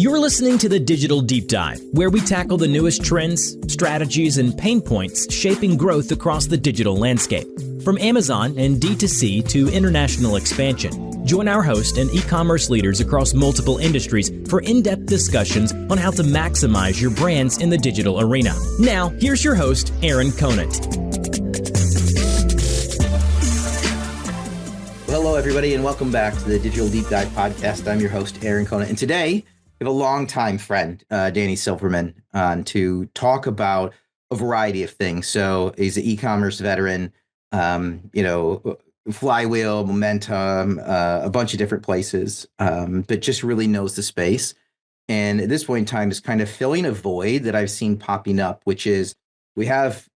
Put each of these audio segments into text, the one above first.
You're listening to the Digital Deep Dive, where we tackle the newest trends, strategies, and pain points shaping growth across the digital landscape. From Amazon and D2C to international expansion, join our host and e-commerce leaders across multiple industries for in-depth discussions on how to maximize your brands in the digital arena. Now, here's your host, Aaron Conant. Hello, everybody, and welcome back to the Digital Deep Dive podcast. I'm your host, Aaron Conant, and today we have a longtime friend, Danny Silverman, on to talk about a variety of things. So he's an e-commerce veteran, Flywheel, Momentum, a bunch of different places, but just really knows the space. And at this point in time is kind of filling a void that I've seen popping up, which is we have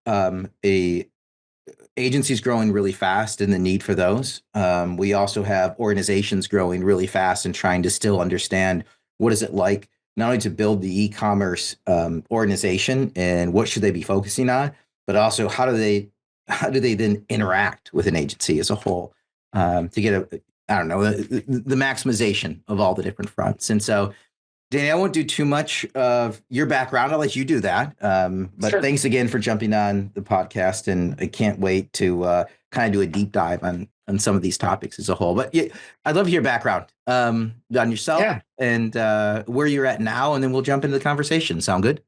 agencies growing really fast and the need for those. We also have organizations growing really fast and trying to still understand what is it like not only to build the e-commerce organization and what should they be focusing on, but also how do they then interact with an agency as a whole to get the maximization of all the different fronts. And so, Danny, I won't do too much of your background. I'll let you do that. But Sure. Thanks again for jumping on the podcast. And I can't wait to kind of do a deep dive on some of these topics as a whole. But yeah, I'd love to hear background on yourself and where you're at now. And then we'll jump into the conversation. Sound good?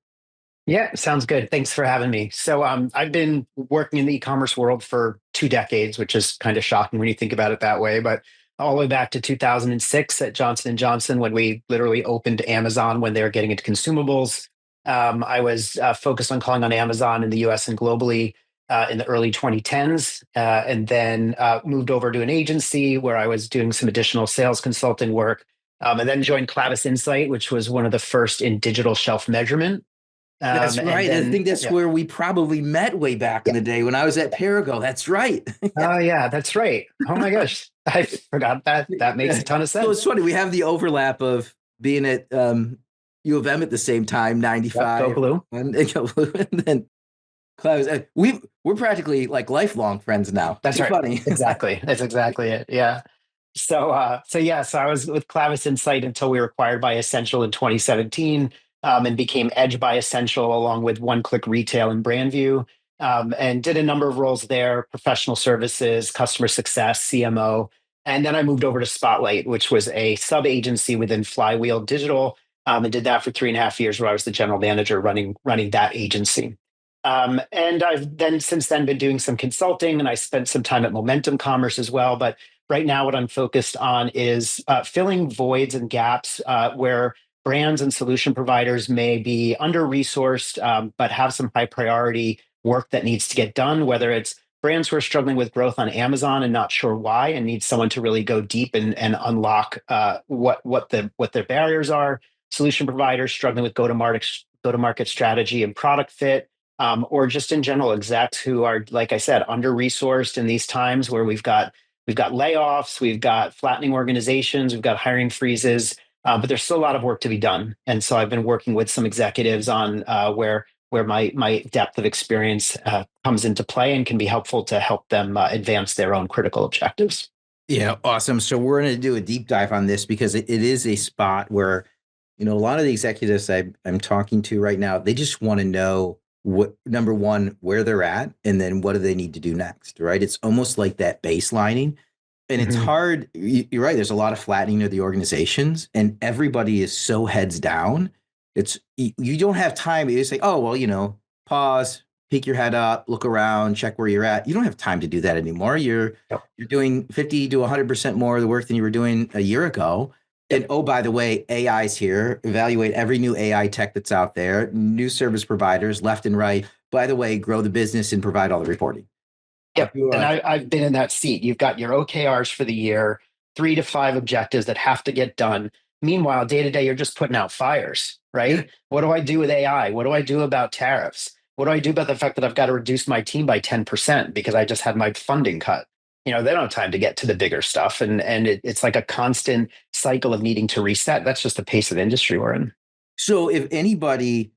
Yeah, sounds good. Thanks for having me. So I've been working in the e-commerce world for 2 decades, which is kind of shocking when you think about it that way. But all the way back to 2006 at Johnson & Johnson, when we literally opened Amazon when they were getting into consumables. I was focused on calling on Amazon in the US and globally in the early 2010s, and then moved over to an agency where I was doing some additional sales consulting work, and then joined Clavis Insight, which was one of the first in digital shelf measurement. That's right. Then, I think that's where we probably met way back in the day when I was at Perigo. That's right. Oh, yeah, that's right. Oh, my gosh. I forgot that. That makes a ton of sense. So it's funny. We have the overlap of being at U of M at the same time, 95. Go Blue. And then Clavis. We're practically like lifelong friends now. That's right. Funny. Exactly. That's exactly it. Yeah. So I was with Clavis Insight until we were acquired by Essential in 2017. And became Edge by Essential along with One Click Retail and Brandview, and did a number of roles there: professional services, customer success, CMO. And then I moved over to Spotlight, which was a sub agency within Flywheel Digital, and did that for 3.5 years, where I was the general manager running that agency. And I've then since then been doing some consulting, and I spent some time at Momentum Commerce as well. But right now, what I'm focused on is filling voids and gaps where brands and solution providers may be under-resourced, but have some high priority work that needs to get done, whether it's brands who are struggling with growth on Amazon and not sure why and need someone to really go deep and unlock what their barriers are, solution providers struggling with go-to-market strategy and product fit, or just in general execs who are, like I said, under-resourced in these times where we've got layoffs, we've got flattening organizations, we've got hiring freezes. But there's still a lot of work to be done. And so I've been working with some executives on where my depth of experience comes into play and can be helpful to help them advance their own critical objectives. Yeah, awesome. So we're going to do a deep dive on this because it is a spot where, a lot of the executives I'm talking to right now, they just want to know number one, where they're at, and then what do they need to do next, right? It's almost like that baselining. And it's hard. You're right. There's a lot of flattening of the organizations and everybody is so heads down. You don't have time. You say, oh, well, pause, peek your head up, look around, check where you're at. You don't have time to do that anymore. You're doing 50 to 100% more of the work than you were doing a year ago. And oh, by the way, AI's here. Evaluate every new AI tech that's out there, new service providers left and right. By the way, grow the business and provide all the reporting. Yep. And I've been in that seat. You've got your OKRs for the year, 3 to 5 objectives that have to get done. Meanwhile, day to day, you're just putting out fires, right? Yeah. What do I do with AI? What do I do about tariffs? What do I do about the fact that I've got to reduce my team by 10% because I just had my funding cut? They don't have time to get to the bigger stuff. And it's like a constant cycle of needing to reset. That's just the pace of industry we're in. So if anybody,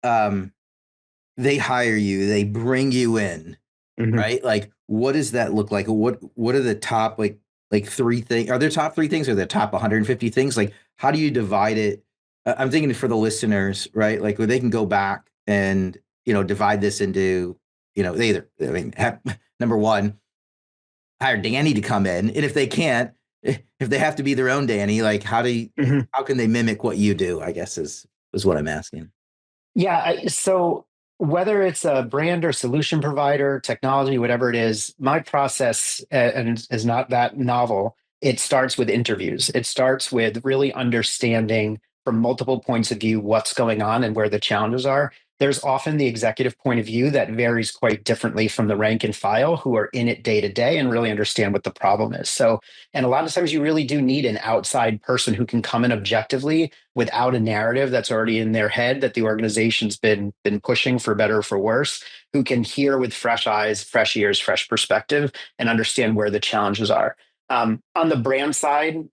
they hire you, they bring you in, right? Like, what does that look like? What are the top like 3 things? Are there top 3 things or the top 150 things? Like, how do you divide it I'm thinking for the listeners, right? Like where they can go back and, divide this into, they either, I mean, number one, hire Danny to come in. And if they can't, if they have to be their own Danny, like Mhm. how can they mimic what you do, I guess is what I'm asking. Yeah. So whether it's a brand or solution provider, technology, whatever it is, my process and is not that novel. It starts with interviews. It starts with really understanding from multiple points of view what's going on and where the challenges are. There's often the executive point of view that varies quite differently from the rank and file who are in it day to day and really understand what the problem is. So, and a lot of times you really do need an outside person who can come in objectively without a narrative that's already in their head that the organization's been pushing for better or for worse, who can hear with fresh eyes, fresh ears, fresh perspective, and understand where the challenges are. On the brand side,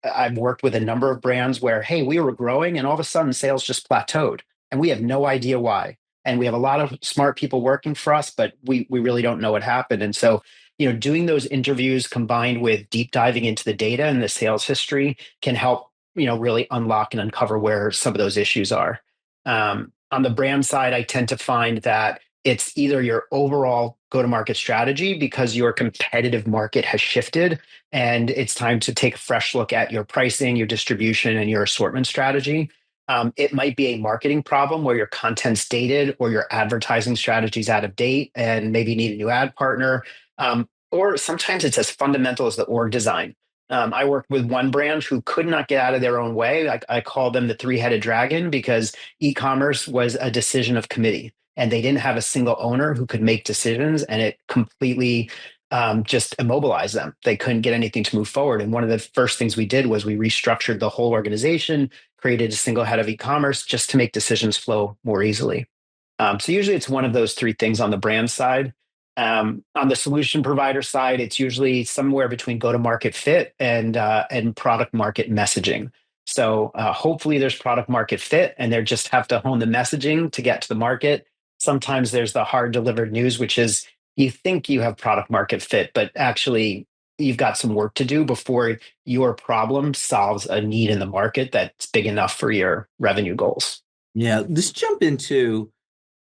I've worked with a number of brands where, hey, we were growing and all of a sudden sales just plateaued and we have no idea why. And we have a lot of smart people working for us, but we really don't know what happened. And so, doing those interviews combined with deep diving into the data and the sales history can help really unlock and uncover where some of those issues are. On the brand side, I tend to find that it's either your overall go to market strategy because your competitive market has shifted and it's time to take a fresh look at your pricing, your distribution, and your assortment strategy. It might be a marketing problem where your content's dated or your advertising strategy is out of date and maybe you need a new ad partner. Or sometimes it's as fundamental as the org design. I worked with one brand who could not get out of their own way. I call them the three-headed dragon because e-commerce was a decision of committee and they didn't have a single owner who could make decisions and it completely just immobilized them. They couldn't get anything to move forward. And one of the first things we did was we restructured the whole organization, created a single head of e-commerce just to make decisions flow more easily. So usually it's one of those three things on the brand side. On the solution provider side, it's usually somewhere between go-to-market fit and product market messaging. So hopefully there's product market fit, and they just have to hone the messaging to get to the market. Sometimes there's the hard delivered news, which is you think you have product market fit, but actually you've got some work to do before your problem solves a need in the market that's big enough for your revenue goals. Yeah, let's jump into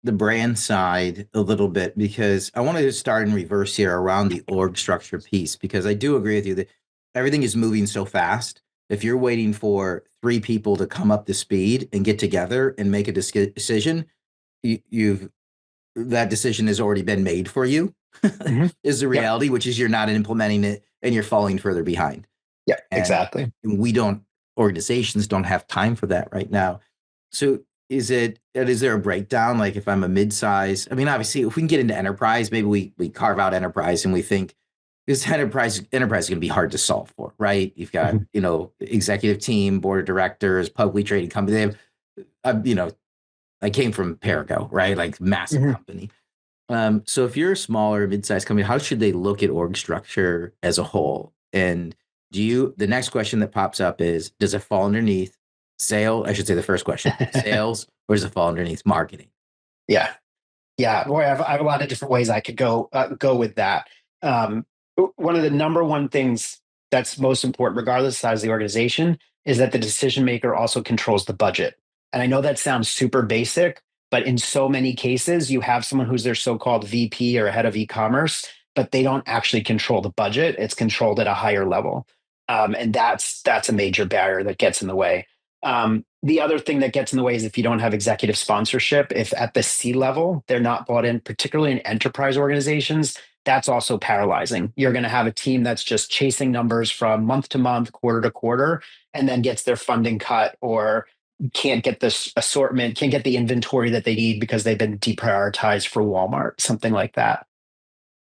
the brand side a little bit because I want to start in reverse here around the org structure piece because I do agree with you that everything is moving so fast. If you're waiting for three people to come up to speed and get together and make a decision, you've that decision has already been made for you. Mhm. Is the Yep. reality, which is you're not implementing it and you're falling further behind. Yep. And Exactly. we don't, organizations don't have time for that right now. So is there a breakdown? Like if I'm a mid-size, I mean, obviously if we can get into enterprise, maybe we carve out enterprise and we think this enterprise is going to be hard to solve for, right? You've got, Mhm. executive team, board of directors, publicly traded company. They have, I came from Perico, right? Like massive Mhm. company. So if you're a smaller mid-sized company, how should they look at org structure as a whole? And the next question that pops up is, does it fall underneath I should say the first question, sales, or does it fall underneath marketing? Yeah. Yeah, boy, I have a lot of different ways I could go with that. Um, One of the number one things that's most important, regardless of the size of the organization, is that the decision maker also controls the budget. And I know that sounds super basic, but in so many cases, you have someone who's their so-called VP or head of e-commerce, but they don't actually control the budget. It's controlled at a higher level, and that's a major barrier that gets in the way. The other thing that gets in the way is if you don't have executive sponsorship, if at the C level they're not bought in, particularly in enterprise organizations, that's also paralyzing. You're going to have a team that's just chasing numbers from month to month, quarter to quarter, and then gets their funding cut or can't get this assortment, can't get the inventory that they need because they've been deprioritized for Walmart, something like that.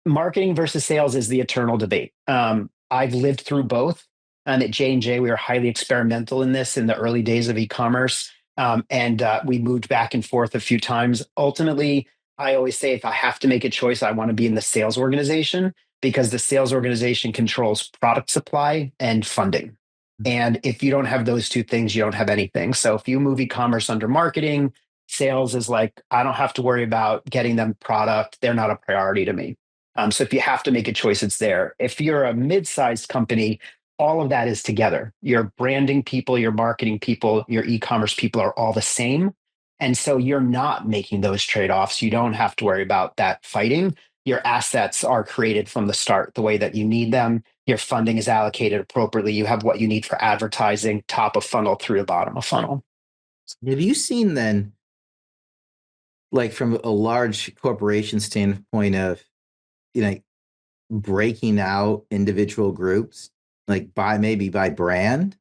Marketing versus sales is the eternal debate. I've lived through both. And at J&J, we were highly experimental in this in the early days of e-commerce. And we moved back and forth a few times. Ultimately, I always say if I have to make a choice, I want to be in the sales organization because the sales organization controls product supply and funding. And if you don't have those two things, you don't have anything. So if you move e-commerce under marketing, sales is like, I don't have to worry about getting them product. They're not a priority to me. So if you have to make a choice, it's there. If you're a mid-sized company, all of that is together. Your branding people, your marketing people, your e-commerce people are all the same. And so you're not making those trade-offs. You don't have to worry about that fighting. Your assets are created from the start the way that you need them. Your funding is allocated appropriately. You have what you need for advertising, top of funnel through the bottom of funnel. Have you seen then, like from a large corporation standpoint of, you know, breaking out individual groups, like maybe by brand?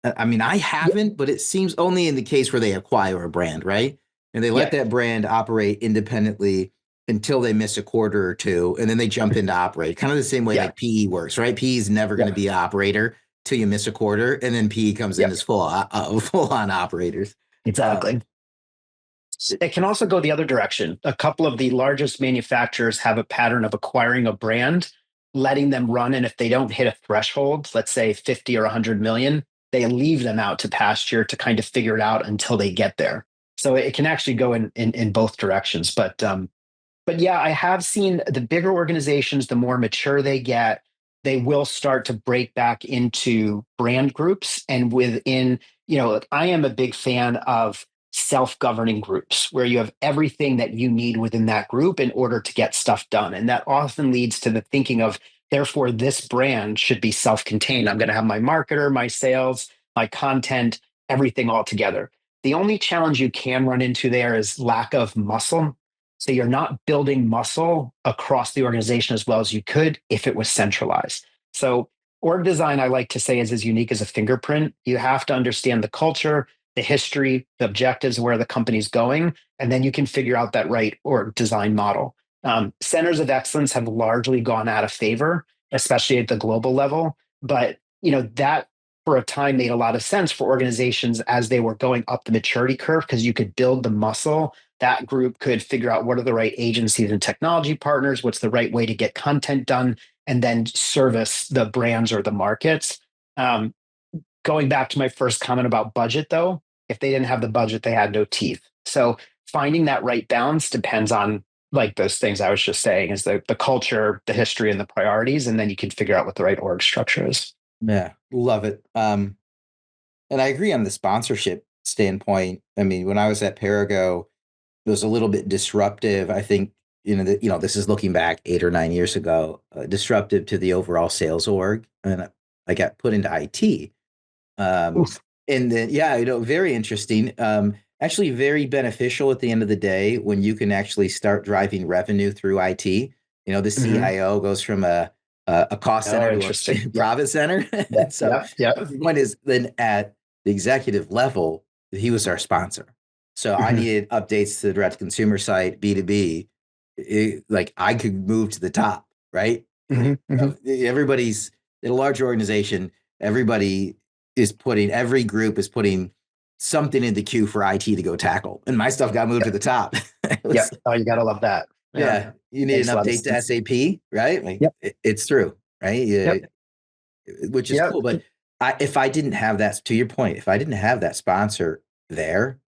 I mean, I haven't, but it seems only in the case where they acquire a brand, right? And they let Yeah. that brand operate independently until they miss a quarter or two, and then they jump into operate. Kind of the same way Yeah. like PE works, right? PE is never going to be an operator till you miss a quarter, and then PE comes in Yep. as full on operators. Exactly. It can also go the other direction. A couple of the largest manufacturers have a pattern of acquiring a brand, letting them run. And if they don't hit a threshold, let's say 50 or 100 million, they leave them out to pasture to kind of figure it out until they get there. So it can actually go in both directions. But yeah, I have seen the bigger organizations, the more mature they get, they will start to break back into brand groups. And within, I am a big fan of self-governing groups where you have everything that you need within that group in order to get stuff done. And that often leads to the thinking of, therefore, this brand should be self-contained. I'm going to have my marketer, my sales, my content, everything all together. The only challenge you can run into there is lack of muscle. So you're not building muscle across the organization as well as you could if it was centralized. So org design, I like to say, is as unique as a fingerprint. You have to understand the culture, the history, the objectives, where the company's going, and then you can figure out that right org design model. Centers of excellence have largely gone out of favor, especially at the global level. But that for a time made a lot of sense for organizations as they were going up the maturity curve because you could build the muscle. That group could figure out what are the right agencies and technology partners, what's the right way to get content done, and then service the brands or the markets. Going back to my first comment about budget, though, if they didn't have the budget, they had no teeth. So finding that right balance depends on like those things I was just saying is the culture, the history, and the priorities, and then you can figure out what the right org structure is. Yeah, love it. And I agree on the sponsorship standpoint. I mean, when I was at Perigo, it was a little bit disruptive. I think, this is looking back 8 or 9 years ago, disruptive to the overall sales org. And I got put into IT. Oof. And then, yeah, very interesting. Actually very beneficial at the end of the day when you can actually start driving revenue through IT. The Mhm. CIO goes from a cost Oh, center to interesting. a profit center. Yeah, So yeah, yeah. the point is then at the executive level, he was our sponsor. So I Mhm. needed updates to the direct consumer site, B2B. Like I could move to the top, right? Mhm. Mhm. Everybody's in a large organization, every group is putting something in the queue for IT to go tackle. And my stuff got moved to Yep. the top. It Yep. was, Oh, you gotta love that. Yeah. yeah, you need Makes an a lot of update to sense. SAP, right? Like Yep. it's through, right? Yeah, Yep. which is Yep. cool. But if I didn't have that, to your point, if I didn't have that sponsor there,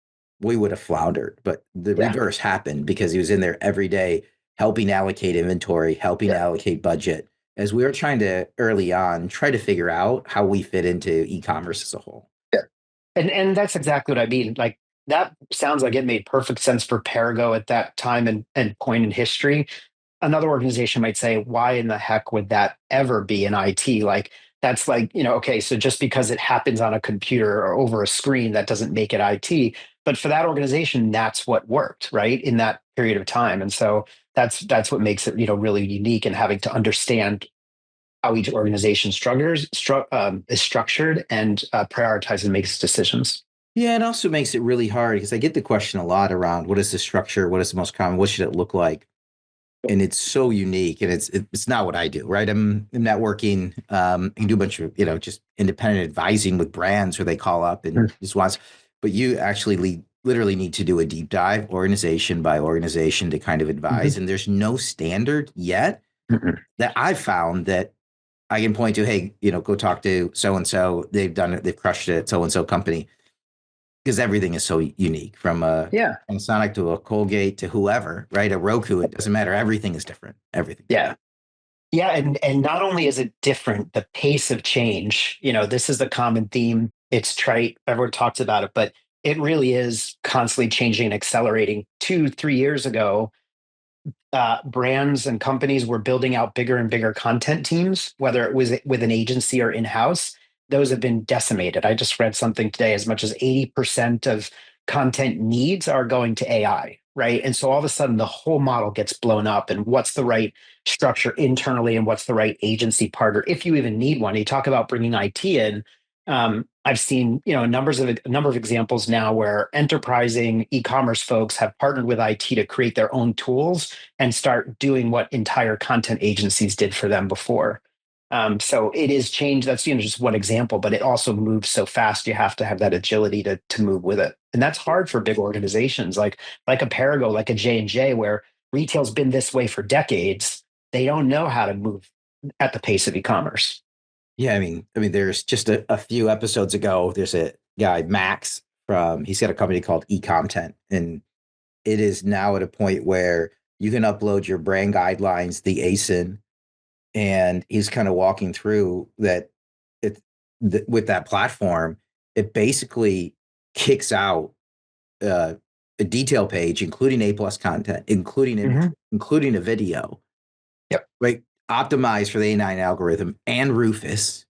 we would have floundered. But the Yeah. reverse happened because he was in there every day helping allocate inventory, helping Yeah. allocate budget as we were trying to early on try to figure out how we fit into e-commerce as a whole. Yeah. And that's exactly what I mean. Like that sounds like it made perfect sense for Perigo at that time and point in history. Another organization might say, why in the heck would that ever be in IT? Like that's like, okay, so just because it happens on a computer or over a screen, that doesn't make it IT. But for that organization, that's what worked, right? In that period of time. And so that's what makes it, really unique and having to understand how each organization is structured and prioritizes and makes decisions. Yeah, it also makes it really hard because I get the question a lot around what is the structure? What is the most common? What should it look like? And it's so unique and it's not what I do, right? I'm in networking, I can do a bunch of, just independent advising with brands where they call up and Mm. just wants, but you actually literally need to do a deep dive organization by organization to kind of Mhm. advise. And there's no standard yet Mhm. that I've found that I can point to, hey, go talk to so-and-so. They've done it. They've crushed it at so-and-so company because everything is so unique from a Yeah. Panasonic to a Colgate to whoever, right? A Roku, it doesn't matter. Everything is different. Everything. Yeah. Yeah, and not only is it different, the pace of change, this is a common theme. It's trite, everyone talks about it, but it really is constantly changing and accelerating. 2, 3 years ago, brands and companies were building out bigger and bigger content teams, whether it was with an agency or in-house. Those have been decimated. I just read something today, as much as 80% of content needs are going to AI, right? And so all of a sudden the whole model gets blown up, and what's the right structure internally and what's the right agency partner, if you even need one. You talk about bringing IT in. I've seen, a number of examples now where enterprising e-commerce folks have partnered with IT to create their own tools and start doing what entire content agencies did for them before. So it is change. That's, just one example, but it also moves so fast. You have to have that agility to move with it, and that's hard for big organizations like a Perigo, like a J&J, where retail's been this way for decades. They don't know how to move at the pace of e-commerce. Yeah, I mean, there's just a few episodes ago, there's a guy, Max, he's got a company called eComtent, and it is now at a point where you can upload your brand guidelines, the ASIN, and he's kind of walking through that with that platform, it basically kicks out uh, a detail page, including A+ content, including Hmm. imagery, including a video, Yep. right? Optimized for the A9 algorithm and Rufus.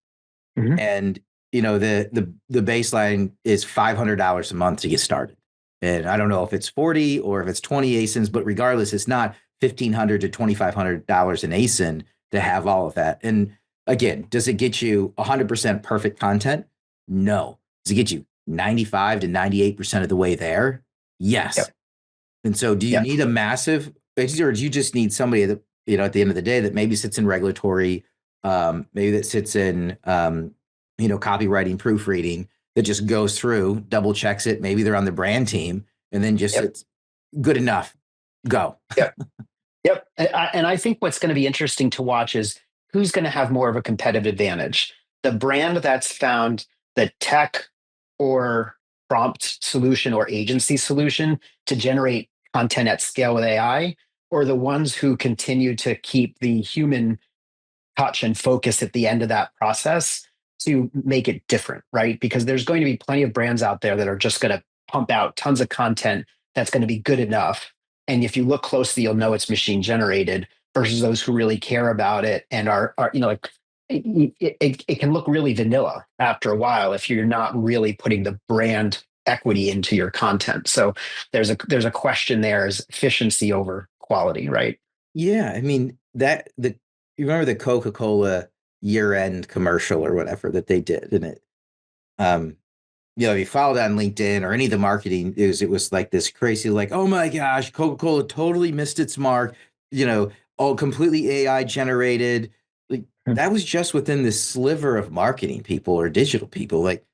Hmm. And the baseline is $500 a month to get started. And I don't know if it's 40 or if it's 20 ASINs, but regardless, it's not $1,500 to $2,500 an ASIN to have all of that. And again, does it get you 100% perfect content? No. Does it get you 95 to 98% of the way there? Yes. Yep. And so do you Yep. need a massive, or do you just need somebody that, at the end of the day, that maybe sits in regulatory, maybe that sits in, copywriting, proofreading, that just goes through, double checks it. Maybe they're on the brand team, and then just Yep. it's good enough. Go. Yep. Yep. And I think what's going to be interesting to watch is who's going to have more of a competitive advantage. The brand that's found the tech or prompt solution or agency solution to generate content at scale with AI, or the ones who continue to keep the human touch and focus at the end of that process to make it different, right? Because there's going to be plenty of brands out there that are just going to pump out tons of content that's going to be good enough. And if you look closely, you'll know it's machine generated versus those who really care about it and are like, it can look really vanilla after a while if you're not really putting the brand equity into your content. So there's a question there: is efficiency over quality, right? Yeah, I mean you remember the Coca-Cola year-end commercial or whatever that they did, and um, if you followed on LinkedIn or any of the marketing news, it was like this crazy, like, oh my gosh, Coca-Cola totally missed its mark, all completely AI generated. Like that was just within this sliver of marketing people or digital people. Like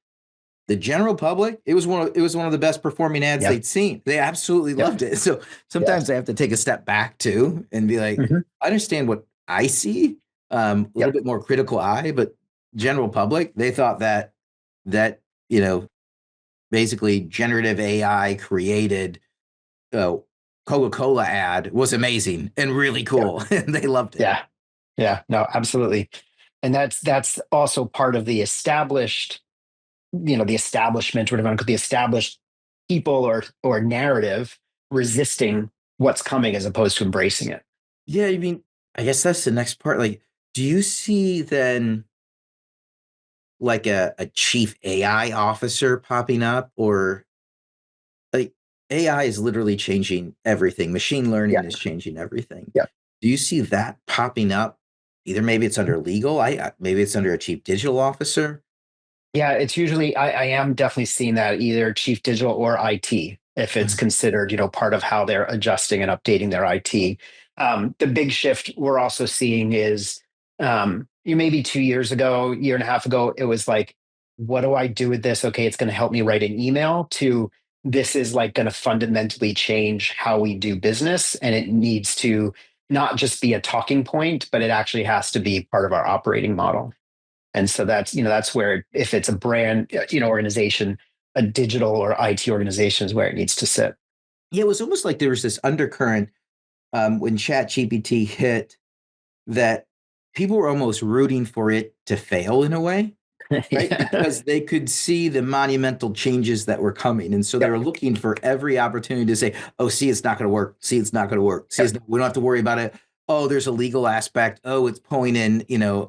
the general public, it was one of the best performing ads Yep. they'd seen. They absolutely Yep. loved it. So Yeah. sometimes I have to take a step back too and be like, Mhm. I understand what I see, a little Yep. bit more critical eye, but general public, they thought that you know basically generative AI created uh, Coca-Cola ad was amazing and really Yep. cool, and they loved it. Yeah. Yeah. No, absolutely. And that's also part of the established, the establishment, whatever, the established people or narrative resisting what's coming as opposed to embracing it. Yeah, I mean, I guess that's the next part. Like, do you see then like a chief AI officer popping up, or like AI is literally changing everything. Machine Yeah. learning is changing everything. Yeah. Do you see that popping up? Either maybe it's under legal, maybe it's under a chief digital officer. Yeah, it's usually I am definitely seeing that either chief digital or IT, if it's considered, part of how they're adjusting and updating their IT. The big shift we're also seeing is you maybe 2 years ago, year and a half ago, it was like, what do I do with this? Okay, it's going to help me write an email, to this is like going to fundamentally change how we do business. And it needs to not just be a talking point, but it actually has to be part of our operating model. And so that's where, if it's a brand, organization, a digital or IT organization is where it needs to sit. Yeah, it was almost like there was this undercurrent when ChatGPT hit that people were almost rooting for it to fail in a way, right? Yeah. Because they could see the monumental changes that were coming. And so they were Yep. looking for every opportunity to say, oh, see, it's not going to work. See, it's not going to work. See, Yep. we don't have to worry about it. Oh, there's a legal aspect. Oh, it's pulling in,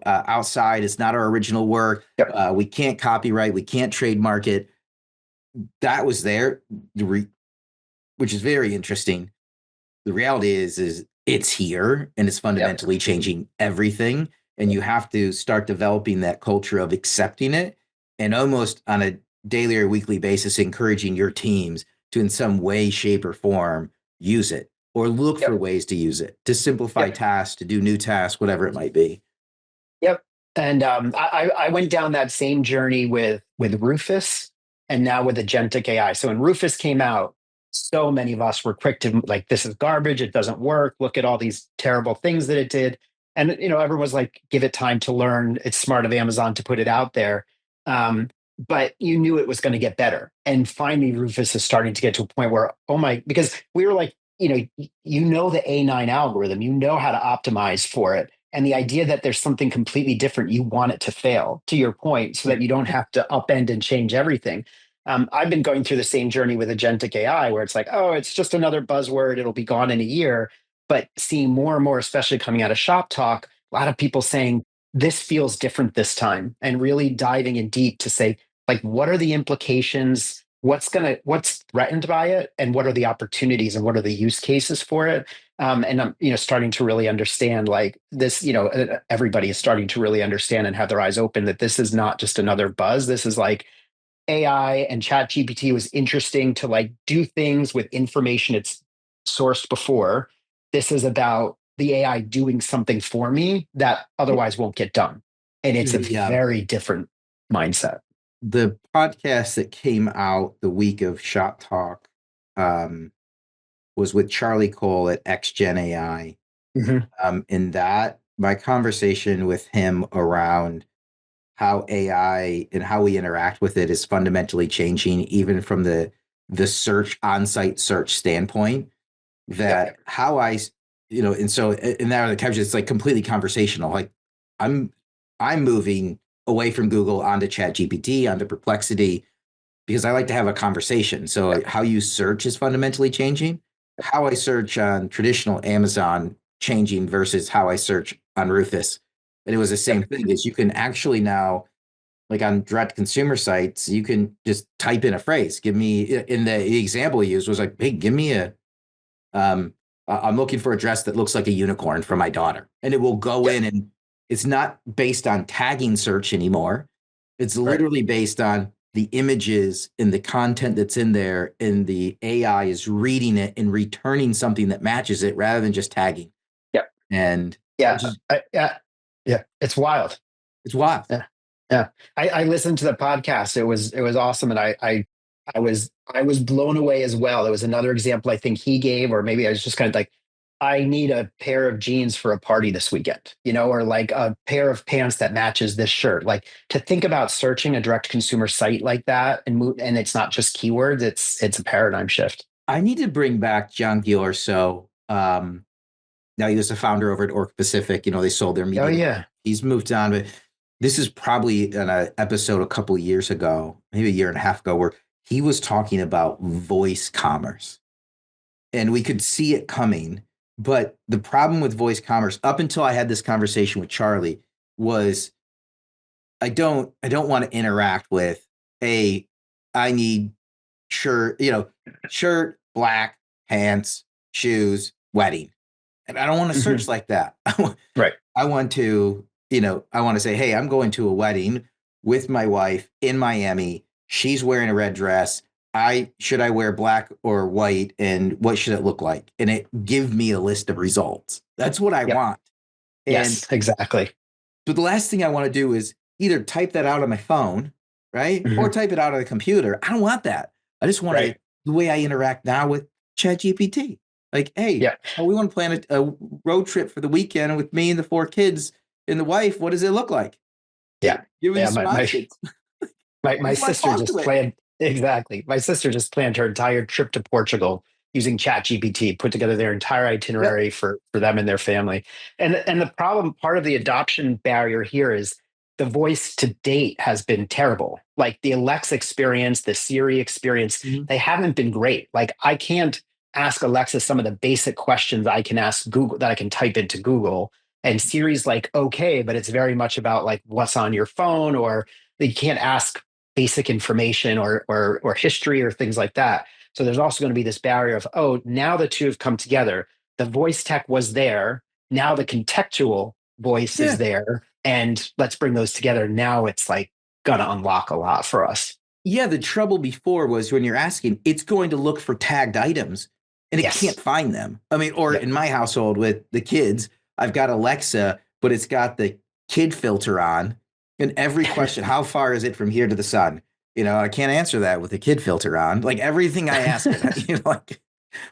outside. It's not our original work. Yep. We can't copyright. We can't trademark it. That was there, which is very interesting. The reality is it's here and it's Yep. fundamentally changing everything. And you have to start developing that culture of accepting it and almost on a daily or weekly basis, encouraging your teams to, in some way, shape, or form, use it or look for Yep. ways to use it to simplify Yep. tasks, to do new tasks, whatever it might be. Yep. And I went down that same journey with Rufus and now with agentic AI. So when Rufus came out, so many of us were quick to like, this is garbage. It doesn't work. Look at all these terrible things that it did. And everyone was like, give it time to learn. It's smart of Amazon to put it out there. But you knew it was going to get better. And finally, Rufus is starting to get to a point where, oh my, because we were like, the A9 algorithm, you know how to optimize for it. And the idea that there's something completely different, you want it to fail, to your point, so that you don't have to upend and change everything. I've been going through the same journey with agentic AI, where it's like, oh, it's just another buzzword. It'll be gone in a year. But seeing more and more, especially coming out of Shop Talk, a lot of people saying, this feels different this time, and really diving in deep to say, like, what are the implications? What's threatened by it, and what are the opportunities, and what are the use cases for it? And I'm starting to really understand like this. Everybody is starting to really understand and have their eyes open that this is not just another buzz. This is like AI and Chat GPT was interesting to like do things with information it's sourced before. This is about the AI doing something for me that otherwise won't get done, and it's a The very different mindset. the podcast that came out the week of Shop Talk was with Charlie Cole at XGen AI. Mhm. In that, my conversation with him around how AI and how we interact with it is fundamentally changing, even from the search on-site search standpoint. Yep. That how and so in that other caption, it's like completely conversational. Like I'm I'm moving away from Google onto Chat GPT, onto Perplexity, because I like to have a conversation. So how you search is fundamentally changing. How I search on traditional Amazon changing versus how I search on Rufus. And it was the same Yep. thing is you can actually now, like on direct consumer sites, you can just type in a phrase. Give me in the example he used was like, hey, give me um, I'm looking for a dress that looks like a unicorn for my daughter. And it will go Yep. in and it's not based on tagging search anymore. It's Right. literally based on the images and the content that's in there, and the AI is reading it and returning something that matches it rather than just tagging. Yep. And Yeah. which is Yeah. Yeah. It's wild. it's wild. Yeah. Yeah. I listened to the podcast. It was awesome. And I was blown away as well. There was another example I think he gave, or maybe I was just kind of like, I need a pair of jeans for a party this weekend, or like a pair of pants that matches this shirt. Like to think about searching a direct consumer site like that and move, and it's not just keywords, it's a paradigm shift. I need to bring back John Giorso. Now he was the founder over at Orc Pacific. They sold their Oh media. yeah. He's moved on, but this is probably an episode a couple of years ago, maybe a year and a half ago, where he was talking about voice commerce, and we could see it coming. But the problem with voice commerce, up until I had this conversation with Charlie, was I don't want to interact with I need shirt, black, pants, shoes, wedding. And I don't want to Mhm. search like that. Right. I want to, I want to say, hey, I'm going to a wedding with my wife in Miami. She's wearing a red dress. I wear black or white, and what should it look like? And it give me a list of results. That's what I Yep. want. And Yes, exactly. but the last thing I want to do is either type that out on my phone, right? Or Mhm. type it out on the computer. I don't want that. I just want Right. it the way I interact now with ChatGPT. Like, hey, Yeah. we want to plan a road trip for the weekend with me and the 4 kids and the wife. What does it look like? Yeah. Give me Yeah. some My options. my I my just want to sister talk to just it. planned exactly. My sister just planned her entire trip to Portugal using ChatGPT, put together their entire itinerary for them and their family. And the problem, part of the adoption barrier here is the voice to date has been terrible. Like the Alexa experience, the Siri experience, they haven't been great. Like I can't ask Alexa some of the basic questions I can ask Google that I can type into Google. And Siri's like, okay, but it's very much about like what's on your phone, or you can't ask basic information or history or things like that. So there's also going to be this barrier of, oh, now the two have come together. The voice tech was there. Now the contextual voice is there. And let's bring those together. Now it's like going to unlock a lot for us. Yeah, the trouble before was when you're asking, it's going to look for tagged items and it can't find them. I mean, or in my household with the kids, I've got Alexa, but it's got the kid filter on. And every question, how far is it from here to the sun? You know, I can't answer that with the kid filter on. Like everything I ask it, you know, like,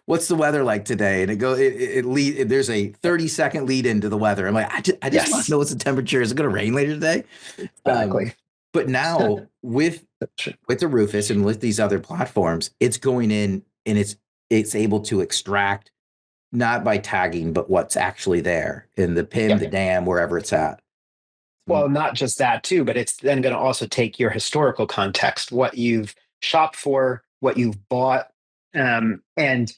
what's the weather like today? And there's a 30-second lead into the weather. I'm like, I just want to know what's the temperature. Is it going to rain later today? Exactly. But now with the Rufus and with these other platforms, it's going in and it's able to extract not by tagging, but what's actually there in the PIM, the DAM, wherever it's at. Well, not just that too, but it's then going to also take your historical context, what you've shopped for, what you've bought, and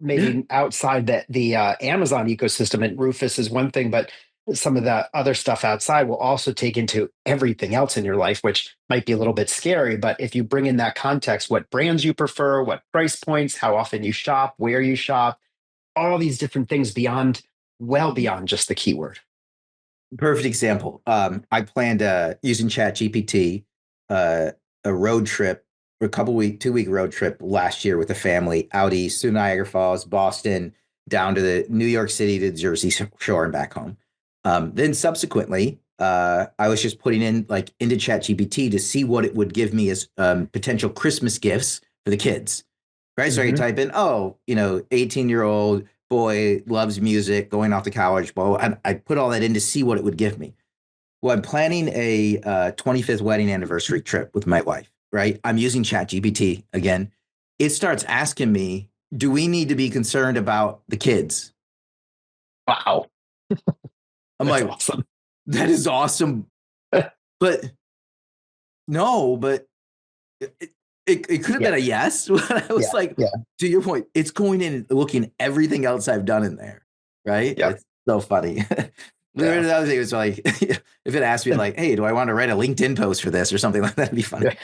maybe outside the Amazon ecosystem. And Rufus is one thing, but some of the other stuff outside will also take into everything else in your life, which might be a little bit scary. But if you bring in that context, what brands you prefer, what price points, how often you shop, where you shop, all these different things well beyond just the keyword. Perfect example. I planned using ChatGPT a road trip, a 2-week road trip last year with the family out east to Niagara Falls, Boston, down to the New York City to Jersey Shore and back home. Then subsequently, I was just putting in into ChatGPT to see what it would give me as potential Christmas gifts for the kids. Right. So I can type in, 18-year-old boy loves music, going off to college. Well, I put all that in to see what it would give me. Well, I'm planning a 25th wedding anniversary trip with my wife, right? I'm using ChatGPT again. It starts asking me, do we need to be concerned about the kids? Wow. I'm like, awesome. That is awesome. But no, but it could have been a yes. I was to your point, it's going in and looking at everything else I've done in there, right? Yep. It's so funny. The other thing was like, if it asked me like, hey, do I want to write a LinkedIn post for this or something like that, it'd be funny.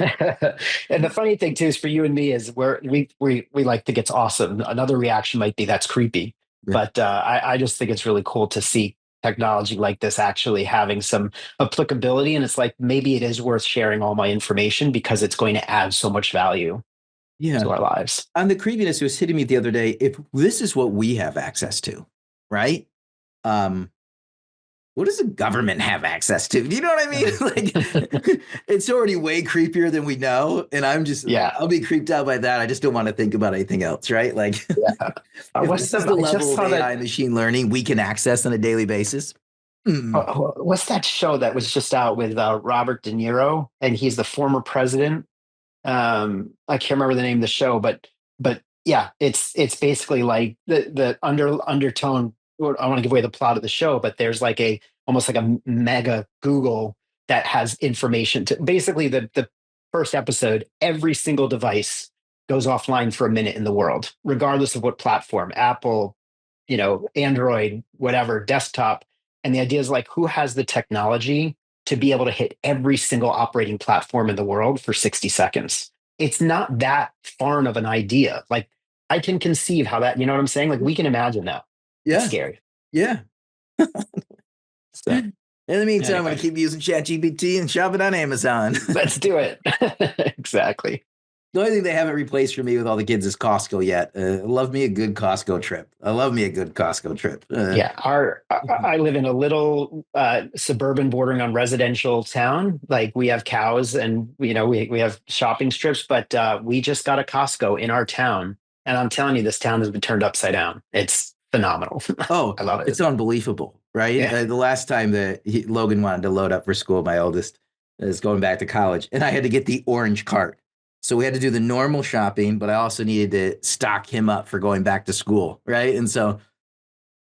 And the funny thing too is for you and me is we like think it's awesome. Another reaction might be that's creepy. Yeah. But I just think it's really cool to see technology like this actually having some applicability. And it's like, maybe it is worth sharing all my information because it's going to add so much value to our lives. On the creepiness, it was hitting me the other day. If this is what we have access to, right? What does the government have access to? Do you know what I mean? Like, it's already way creepier than we know. And I'm just, I'll be creeped out by that. I just don't want to think about anything else, right? Like, what's the level of AI machine learning we can access on a daily basis? What's that show that was just out with Robert De Niro? And he's the former president. I can't remember the name of the show, but yeah, it's basically like the undertone. I want to give away the plot of the show, but there's like almost like a mega Google that has information to basically the first episode, every single device goes offline for a minute in the world, regardless of what platform, Apple, Android, whatever, desktop. And the idea is like, who has the technology to be able to hit every single operating platform in the world for 60 seconds? It's not that foreign of an idea. Like I can conceive how that, you know what I'm saying? Like we can imagine that. Yeah. It's scary. Yeah. So, in the meantime, I'm going to keep using ChatGPT and shop it on Amazon. Let's do it. Exactly. The only thing they haven't replaced for me with all the kids is Costco yet. Love me a good Costco trip. I live in a little suburban bordering on residential town. Like we have cows and, we have shopping strips, but we just got a Costco in our town. And I'm telling you, this town has been turned upside down. It's phenomenal. Oh, I love it. It's unbelievable, right? Yeah. The last time that Logan wanted to load up for school, my oldest is going back to college, and I had to get the orange cart. So we had to do the normal shopping, but I also needed to stock him up for going back to school, right? And so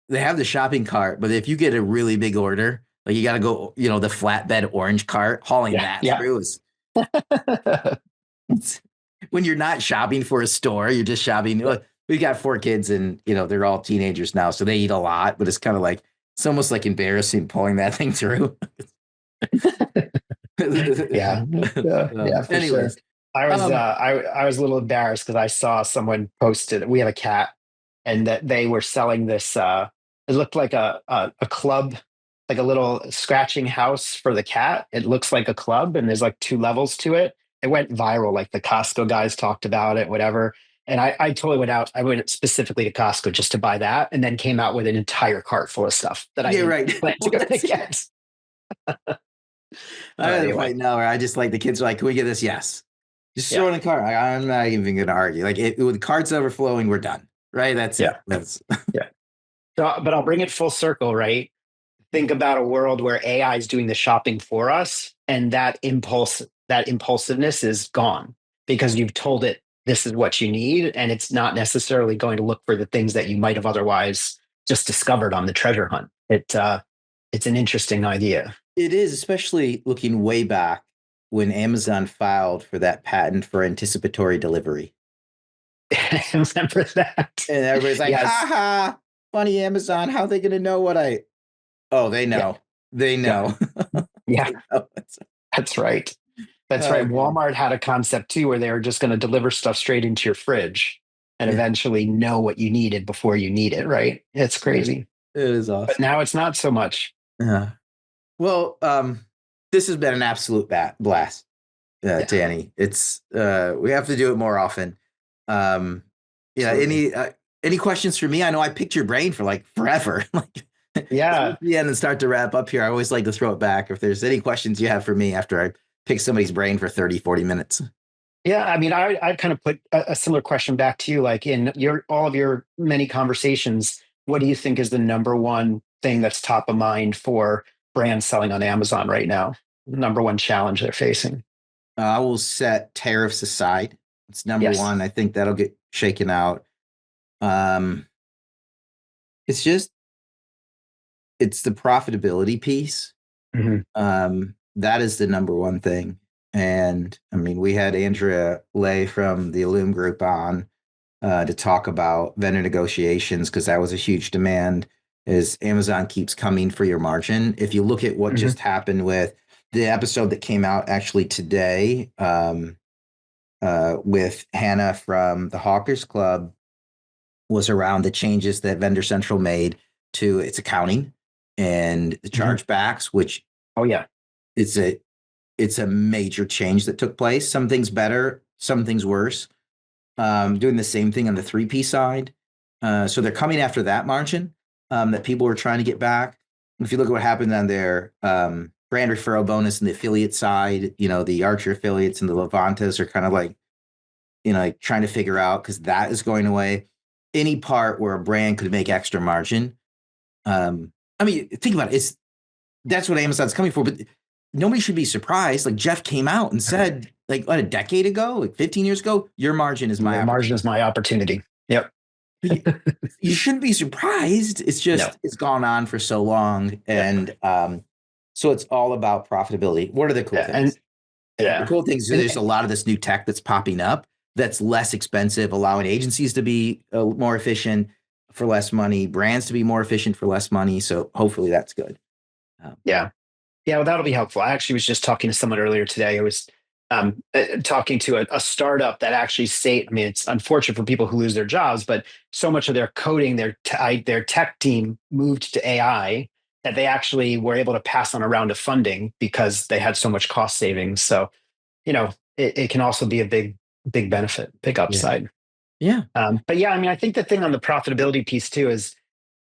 they have the shopping cart, but if you get a really big order, like you got to go, the flatbed orange cart, hauling Yeah. that Yeah. through is when you're not shopping for a store, you're just shopping. We got 4 kids and, they're all teenagers now. So they eat a lot, but it's kind of like, it's almost like embarrassing pulling that thing through. Yeah. Yeah, for sure. Anyways, I was a little embarrassed because I saw someone posted, we have a cat, and that they were selling this it looked like a club, like a little scratching house for the cat. It looks like a club and there's like 2 levels to it. It went viral, like the Costco guys talked about it, whatever. And I totally went out. I went specifically to Costco just to buy that, and then came out with an entire cart full of stuff that I yeah, didn't right. plan to go to get. I'm at the Anyway, point now where I just like the kids are like, can we get this? Yes. Just throw yeah, it in the cart. I'm not even going to argue. Like with carts overflowing, we're done. Right. That's it. yeah, That's yeah. So, but I'll bring it full circle, right? Think about a world where AI is doing the shopping for us, and that impulsiveness is gone because you've told it this is what you need, and it's not necessarily going to look for the things that you might have otherwise just discovered on the treasure hunt. It's an interesting idea. it is, especially looking way back when Amazon filed for that patent for anticipatory delivery. Remember that? And everybody's like, ha Yes. ha, funny Amazon. How are they going to know what oh, they Yeah. know. They Yeah. know. Yeah. They know. That's right. That's Oh, right. man. Walmart had a concept too where they were just going to deliver stuff straight into your fridge and Yeah, eventually know what you needed before you need it, right? It's crazy. it is But awesome. now it's not so much. Yeah. Well, this has been an absolute blast, Yeah, Danny. It's we have to do it more often. Um, yeah. absolutely. Any questions for me? I know I picked your brain for like forever. Like Yeah. the end and start to wrap up here. I always like to throw it back. If there's any questions you have for me after I pick somebody's brain for 30, 40 minutes. Yeah. I mean, I kind of put a similar question back to you. Like in all of your many conversations, what do you think is the number one thing that's top of mind for brands selling on Amazon right now? Number one challenge they're facing? I will set tariffs aside. It's number Yes. one. I think that'll get shaken out. Um, it's just it's the profitability piece. Mhm. That is the number one thing. And I mean, we had Andrea Lay from the Illume Group on to talk about vendor negotiations because that was a huge demand. As Amazon keeps coming for your margin. If you look at what Mhm. just happened with the episode that came out actually today with Hannah from the Hawkers Club was around the changes that Vendor Central made to its accounting and the Mhm. chargebacks, which Oh yeah. it's a major change that took place. Some things better, some things worse. Doing the same thing on the 3P side. So they're coming after that margin that people were trying to get back. If you look at what happened on their brand referral bonus and the affiliate side, the Archer affiliates and the Levantas are kind of like, like trying to figure out because that is going away. Any part where a brand could make extra margin. I mean, think about it. That's what Amazon's coming for, but nobody should be surprised. Like Jeff came out and said, like what, a decade ago, like 15 years ago, your margin is my Your margin opportunity. is my opportunity. Yep. You shouldn't be surprised. It's No. just it's gone on for so long, Yeah. and so it's all about profitability. What are the cool Yeah. And things? The yeah. cool things is And there's a lot of this new tech that's popping up that's less expensive, allowing agencies to be more efficient for less money, brands to be more efficient for less money. So hopefully that's good. yeah. Yeah, well, that'll be helpful. I actually was just talking to someone earlier today. I was talking to a startup that actually I mean, it's unfortunate for people who lose their jobs, but so much of their coding, their tech team moved to AI that they actually were able to pass on a round of funding because they had so much cost savings. So, it can also be a big benefit, big Yeah. upside. Yeah. But yeah, I mean, I think the thing on the profitability piece too is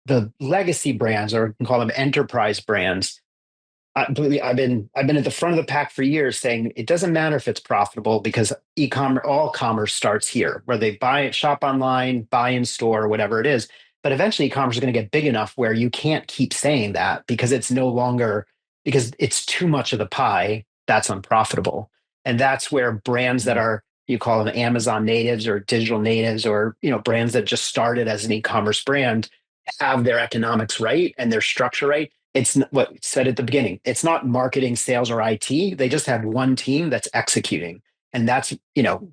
the legacy brands, or you can call them enterprise brands. Believe me, I've been at the front of the pack for years saying it doesn't matter if it's profitable because e-commerce, all commerce starts here, where they shop online, buy in store, whatever it is. But eventually e-commerce is going to get big enough where you can't keep saying that because it's no longer, because it's too much of the pie that's unprofitable. And that's where brands that are you call them Amazon natives or digital natives, or brands that just started as an e-commerce brand, have their economics right and their structure right. It's what you said at the beginning. It's not marketing, sales, or IT. They just have one team that's executing. And that's,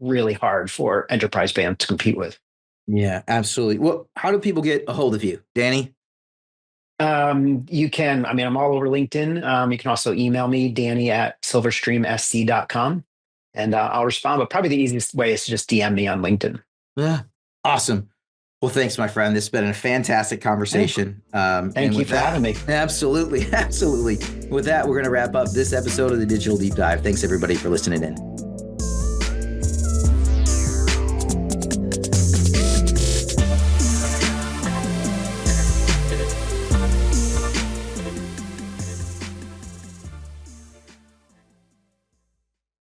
really hard for enterprise brands to compete with. Yeah, absolutely. Well, how do people get a hold of you, Danny? You can, I'm all over LinkedIn. You can also email me, danny@silverstreamsc.com, and I'll respond. But probably the easiest way is to just DM me on LinkedIn. Yeah. Awesome. Well, thanks, my friend. This has been a fantastic conversation. Thank you for having me. Absolutely. Absolutely. With that, we're going to wrap up this episode of the Digital Deep Dive. Thanks, everybody, for listening in.